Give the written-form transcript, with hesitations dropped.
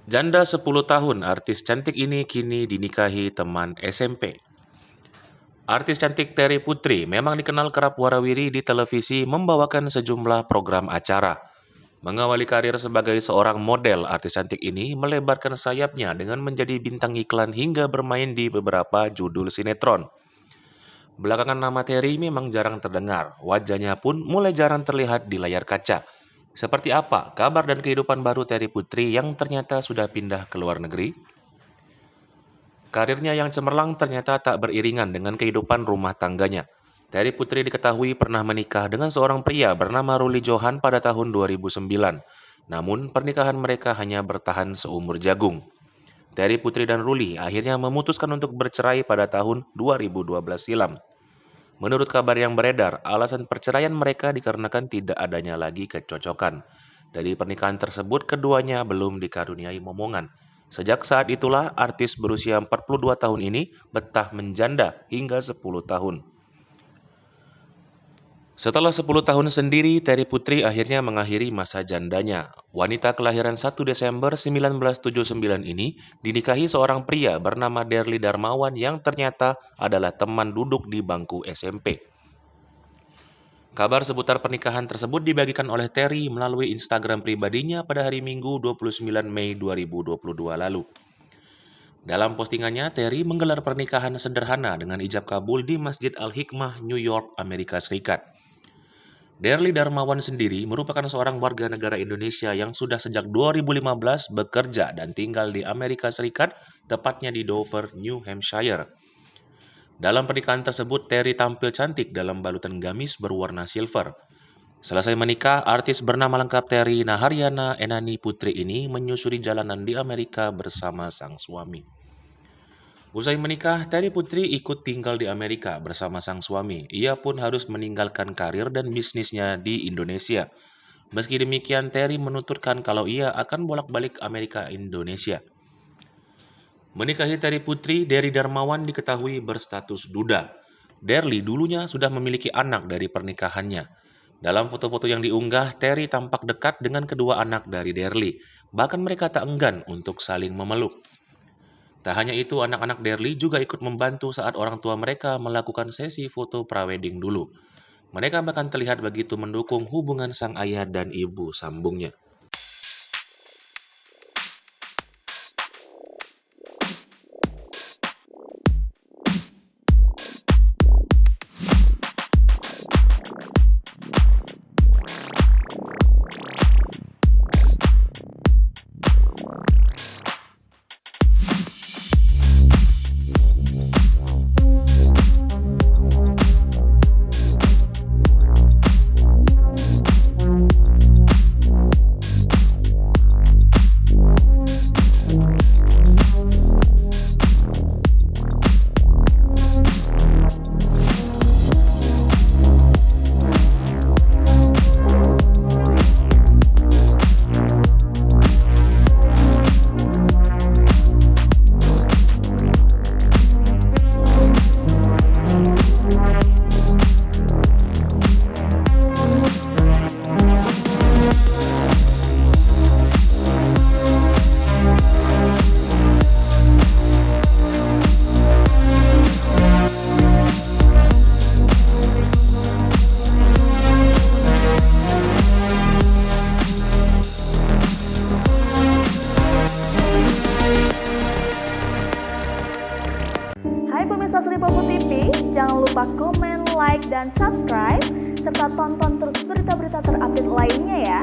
Janda 10 tahun, artis cantik ini kini dinikahi teman SMP. Artis cantik Terry Putri memang dikenal kerap warawiri di televisi membawakan sejumlah program acara. Mengawali karir sebagai seorang model, artis cantik ini melebarkan sayapnya dengan menjadi bintang iklan hingga bermain di beberapa judul sinetron. Belakangan nama Terry memang jarang terdengar, wajahnya pun mulai jarang terlihat di layar kaca. Seperti apa kabar dan kehidupan baru Terry Putri yang ternyata sudah pindah ke luar negeri? Karirnya yang cemerlang ternyata tak beriringan dengan kehidupan rumah tangganya. Terry Putri diketahui pernah menikah dengan seorang pria bernama Ruli Johan pada tahun 2009. Namun, pernikahan mereka hanya bertahan seumur jagung. Terry Putri dan Ruli akhirnya memutuskan untuk bercerai pada tahun 2012 silam. Menurut kabar yang beredar, alasan perceraian mereka dikarenakan tidak adanya lagi kecocokan. Dari pernikahan tersebut, keduanya belum dikaruniai momongan. Sejak saat itulah, artis berusia 42 tahun ini betah menjanda hingga 10 tahun. Setelah 10 tahun sendiri, Terry Putri akhirnya mengakhiri masa jandanya. Wanita kelahiran 1 Desember 1979 ini dinikahi seorang pria bernama Derly Darmawan yang ternyata adalah teman duduk di bangku SMP. Kabar seputar pernikahan tersebut dibagikan oleh Terry melalui Instagram pribadinya pada hari Minggu 29 Mei 2022 lalu. Dalam postingannya, Terry menggelar pernikahan sederhana dengan ijab kabul di Masjid Al-Hikmah, New York, Amerika Serikat. Derly Darmawan sendiri merupakan seorang warga negara Indonesia yang sudah sejak 2015 bekerja dan tinggal di Amerika Serikat, tepatnya di Dover, New Hampshire. Dalam pernikahan tersebut, Terry tampil cantik dalam balutan gamis berwarna silver. Selesai menikah, artis bernama lengkap Terry Naharyana Enani Putri ini menyusuri jalanan di Amerika bersama sang suami. Usai menikah, Terry Putri ikut tinggal di Amerika bersama sang suami. Ia pun harus meninggalkan karir dan bisnisnya di Indonesia. Meski demikian, Terry menuturkan kalau ia akan bolak-balik Amerika-Indonesia. Menikahi Terry Putri, Derly Darmawan diketahui berstatus duda. Derly dulunya sudah memiliki anak dari pernikahannya. Dalam foto-foto yang diunggah, Terry tampak dekat dengan kedua anak dari Derly. Bahkan mereka tak enggan untuk saling memeluk. Tak hanya itu, anak-anak Derly juga ikut membantu saat orang tua mereka melakukan sesi foto prawedding dulu. Mereka bahkan terlihat begitu mendukung hubungan sang ayah dan ibu, sambungnya. Hai pemirsa Sri Popo TV, jangan lupa komen, like, dan subscribe, serta tonton terus berita-berita terupdate lainnya ya.